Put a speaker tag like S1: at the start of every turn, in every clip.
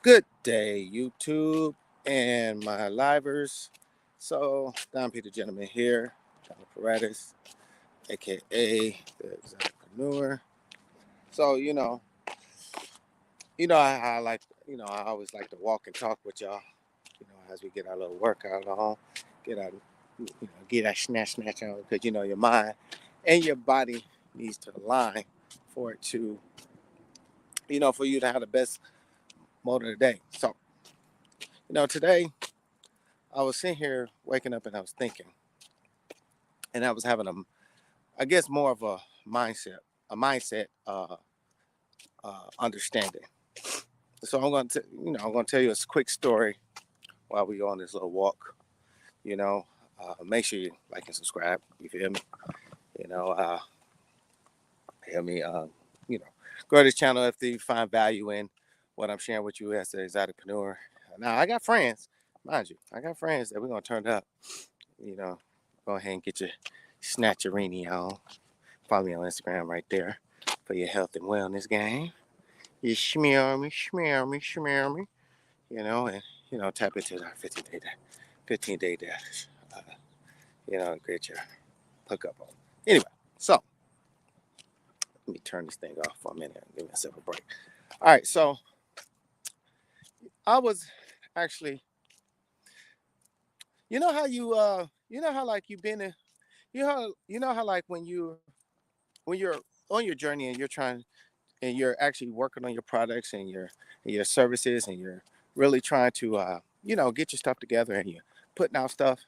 S1: Good day, YouTube and my livers. So, Don Peter Gentleman here, John Paredes, aka the Exoticprenuer. So, I like, I always like to walk and talk with y'all, as we get our little workout on, get our, get our snatch on, because, your mind and your body needs to align for it to, for you to have the best mode of the day. So, today, I was sitting here waking up and I was thinking, and I was having I guess more of a mindset understanding. So I'm going to tell you a quick story while we go on this little walk. Make sure you like and subscribe. You feel me? You know, uh, Hear me. Go to this channel if you find value in what I'm sharing with you as an exoticpreneur. Now I got friends, mind you. I got friends that we're gonna turn up. You know, Go ahead and get your snatcherini on. Follow me on Instagram right there for your health and wellness game. You smear me, and tap into our 15-day dash, get your hookup on. Anyway, so let me turn this thing off for a minute and give myself a break. All right, so I was actually, how how like you've been in, how like when you're on your journey and you're trying and you're actually working on your products and your services and you're really trying to get your stuff together and you're putting out stuff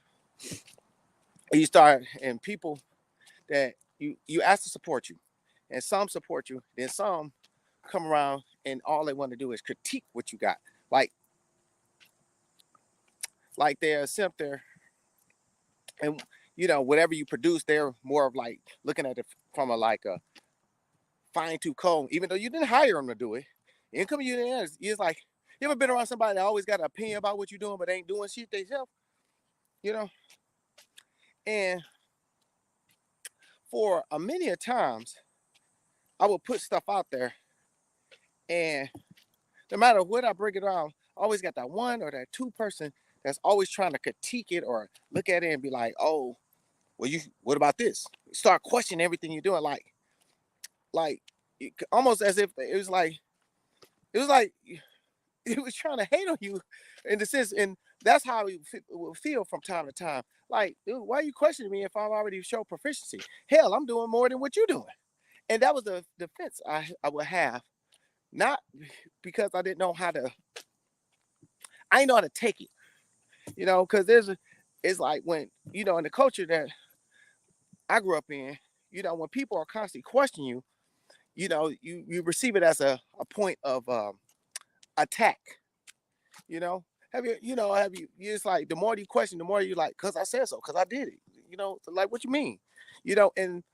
S1: and you start and people that you ask to support you and some support you, then some come around and all they want to do is critique what you got, like they accept their and whatever you produce, they're more of like looking at it from a fine-tooth comb, even though you didn't hire them to do it. Income you didn't ask. It's like, you ever been around somebody that always got an opinion about what you're doing but ain't doing shit themselves? You know? And for a many a times, I would put stuff out there, and no matter what I break it down, I always got that one or that two person that's always trying to critique it or look at it and be like, oh, well, what about this? Start questioning everything you're doing, like almost as if it was like it was trying to hate on you in the sense, and that's how it will feel from time to time. Like, dude, why are you questioning me if I've already shown proficiency? Hell, I'm doing more than what you're doing. And that was the defense I would have, not because I didn't know how to take it, because it's like when, in the culture that I grew up in, when people are constantly questioning you, you receive it as a point of attack. You know, have you? It's like the more you question, the more you like, cause I said so, cause I did it. Like what you mean? And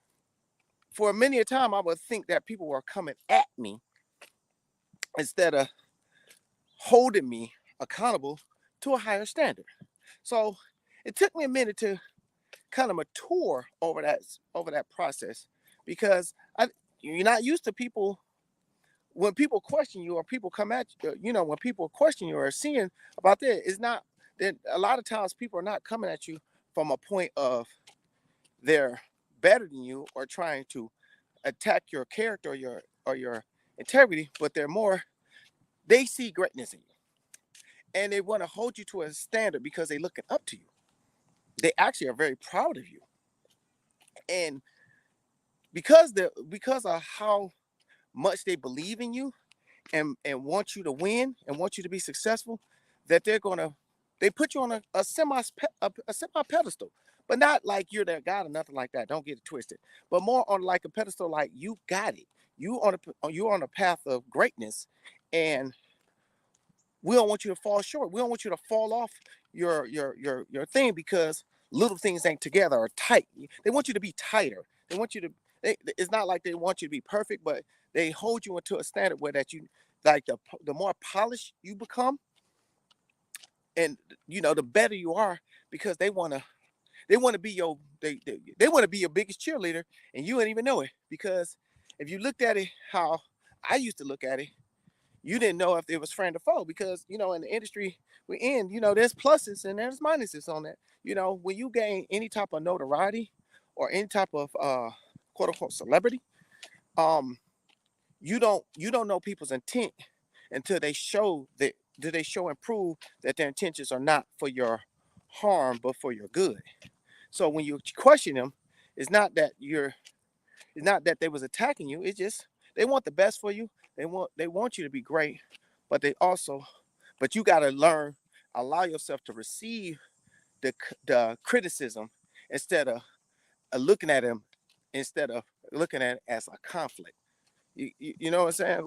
S1: for many a time, I would think that people were coming at me instead of holding me accountable to a higher standard. So it took me a minute to kind of mature over that process, because you're not used to people. When people question you or people come at you, when people question you or seeing about that, it's not that a lot of times people are not coming at you from a point of they're better than you or trying to attack your character or your integrity, but they see greatness in you and they want to hold you to a standard because they're looking up to you. They actually are very proud of you. And because of how much they believe in you and want you to win and want you to be successful, that they put you on a semi pedestal, but not like you're their god or nothing like that. Don't get it twisted, but more on like a pedestal, like you got it. You're on a path of greatness, and we don't want you to fall short. We don't want you to fall off your thing because little things ain't together or tight. They want you to be tighter. They want you to. It's not like they want you to be perfect, but they hold you into a standard where that you like the more polished you become, and the better you are, because they want to be they want to be your biggest cheerleader, and you ain't even know it. Because if you looked at it how I used to look at it, you didn't know if it was friend or foe because, in the industry we're in, there's pluses and there's minuses on that. When you gain any type of notoriety or any type of quote unquote celebrity, um, you don't know people's intent until they show and prove that their intentions are not for your harm but for your good. So when you question them, it's not that they was attacking you. It's just they want the best for you. They want you to be great, but but you got to allow yourself to receive the criticism instead of looking at them instead of looking at it as a conflict. You know what I'm saying?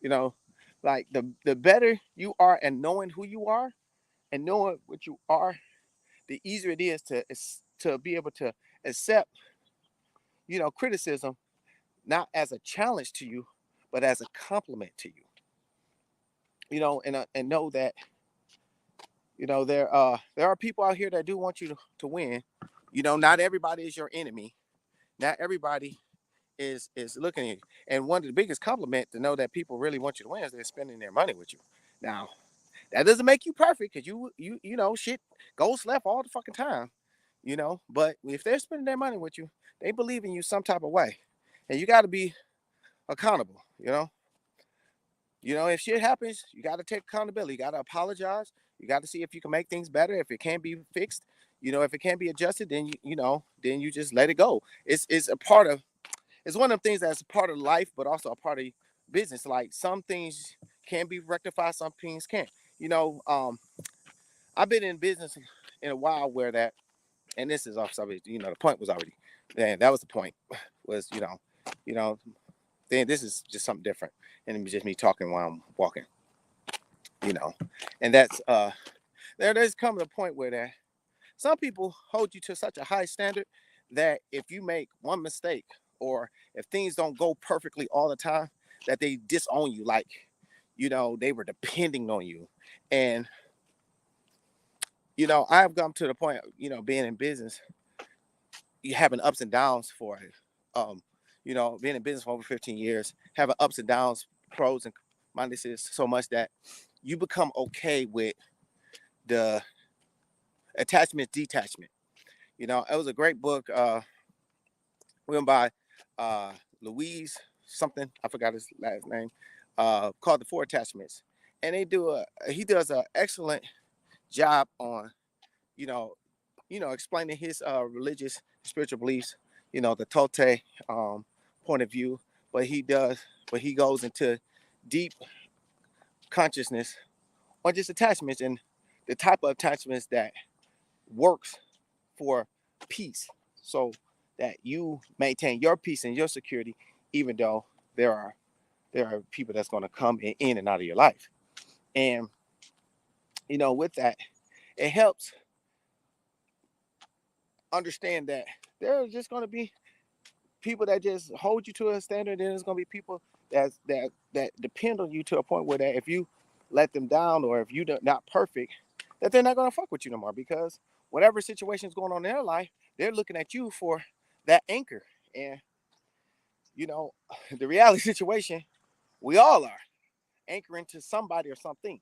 S1: You know, like the better you are at knowing who you are and knowing what you are, the easier it is to be able to accept, criticism not as a challenge to you, but as a compliment to you. And know that there are people out here that do want you to win. Not everybody is your enemy. Not everybody is looking at you. And one of the biggest compliments to know that people really want you to win is they're spending their money with you. Now, that doesn't make you perfect because shit goes left all the fucking time. But if they're spending their money with you, they believe in you some type of way, and you got to be accountable. If shit happens, you got to take accountability. You got to apologize. You got to see if you can make things better. If it can't be fixed, if it can't be adjusted, then then you just let it go. It's a part of. It's one of the things that's a part of life, but also a part of business. Like some things can be rectified, some things can't. I've been in business in a while where that, and this is off subject. The point was already, and that was the point. Was you know, then this is just something different, and it's just me talking while I'm walking. And that's there's come to a point where that some people hold you to such a high standard that if you make one mistake or if things don't go perfectly all the time, that they disown you, like they were depending on you. And I've come to the point, being in business, you having ups and downs for it. Being in business for over 15 years, having ups and downs, pros and minuses, so much that you become okay with the attachment detachment. It was a great book written by Louise something, I forgot his last name, called The Four Attachments. And he does an excellent job on, you know, explaining his religious spiritual beliefs, the Tote point of view, but he goes into deep consciousness on just attachments and the type of attachments that works for peace, so that you maintain your peace and your security, even though there are people that's going to come in and out of your life. And with that, it helps understand that there are just going to be people that just hold you to a standard, and there's going to be people that depend on you to a point where that if you let them down or if you're not perfect, that they're not going to fuck with you no more, because whatever situation is going on in their life, they're looking at you for that anchor. And the reality situation, we all are anchoring to somebody or something,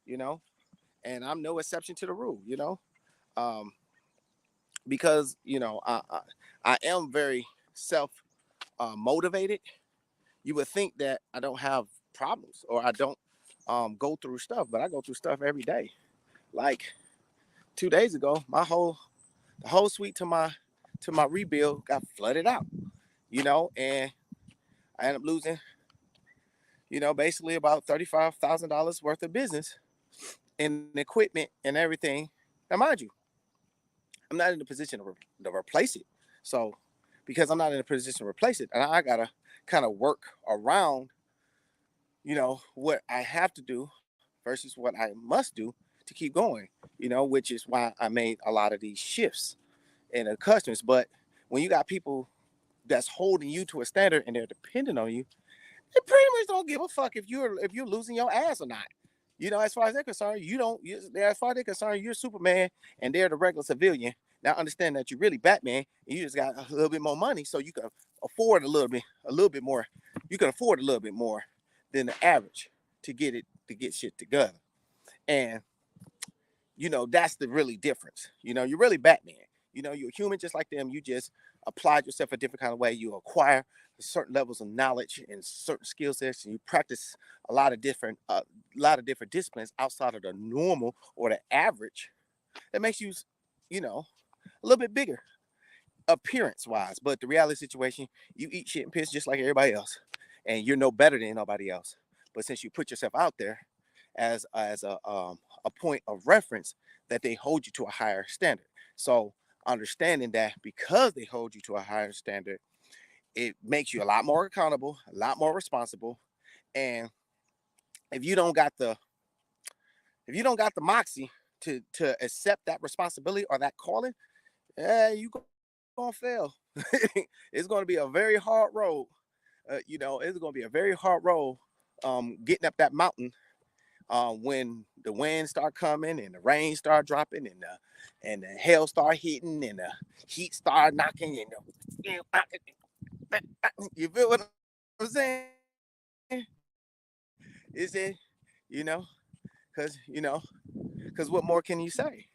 S1: and I'm no exception to the rule, because I am very self motivated. You would think that I don't have problems or I don't go through stuff, but I go through stuff every day. Like 2 days ago, the whole suite to my rebuild got flooded out, and I ended up losing, basically about $35,000 worth of business in equipment and everything. Now, mind you, I'm not in a position to replace it. So, because I'm not in a position to replace it, and I gotta kind of work around, what I have to do versus what I must do to keep going. Which is why I made a lot of these shifts in the customers. But when you got people that's holding you to a standard and they're dependent on you, they pretty much don't give a fuck if you're losing your ass or not. As far as they're concerned, as far as they're concerned, you're Superman and they're the regular civilian. Now understand that you're really Batman and you just got a little bit more money, so you can afford a little bit more. You can afford a little bit more than the average to get shit together. And that's the really difference. You're really Batman. You're human just like them. You just applied yourself a different kind of way. You acquire certain levels of knowledge and certain skill sets, and you practice a lot of different disciplines outside of the normal or the average. That makes you, a little bit bigger appearance wise. But the reality situation, you eat shit and piss just like everybody else, and you're no better than nobody else. But since you put yourself out there as a point of reference, that they hold you to a higher standard. So understanding that because they hold you to a higher standard, it makes you a lot more accountable, a lot more responsible. And if you don't got the moxie to accept that responsibility or that calling, you gonna fail. It's gonna be a very hard road. It's gonna be a very hard road getting up that mountain when the winds start coming and the rain start dropping and the hail start hitting and the heat start knocking you feel what I'm saying? Is it, you know, because what more can you say?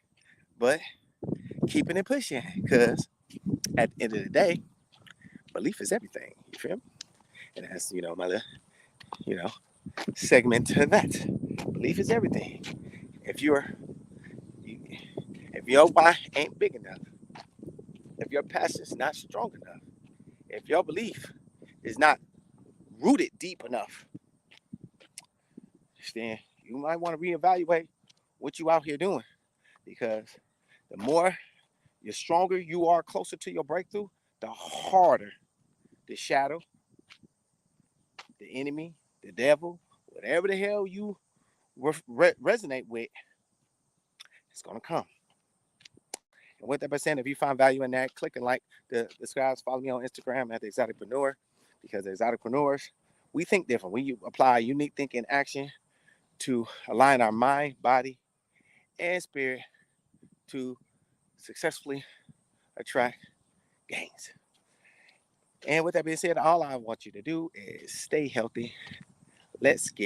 S1: But keeping it pushing, because at the end of the day, belief is everything. You feel me? And that's, my little, you know, segment to that. Belief is everything. If if your why ain't big enough, if your passion is not strong enough, if your belief is not rooted deep enough, then you might want to reevaluate what you out here doing, because the more the stronger you are closer to your breakthrough, the harder the shadow, the enemy, the devil, whatever the hell you resonate with, it's gonna come. And with that being said, if you find value in that, click and like the subscribe. Follow me on Instagram at the Exoticprenuer, because the Exoticpreneurs, we think different. We apply unique thinking action to align our mind, body, and spirit to successfully attract gains. And with that being said, all I want you to do is stay healthy. Let's get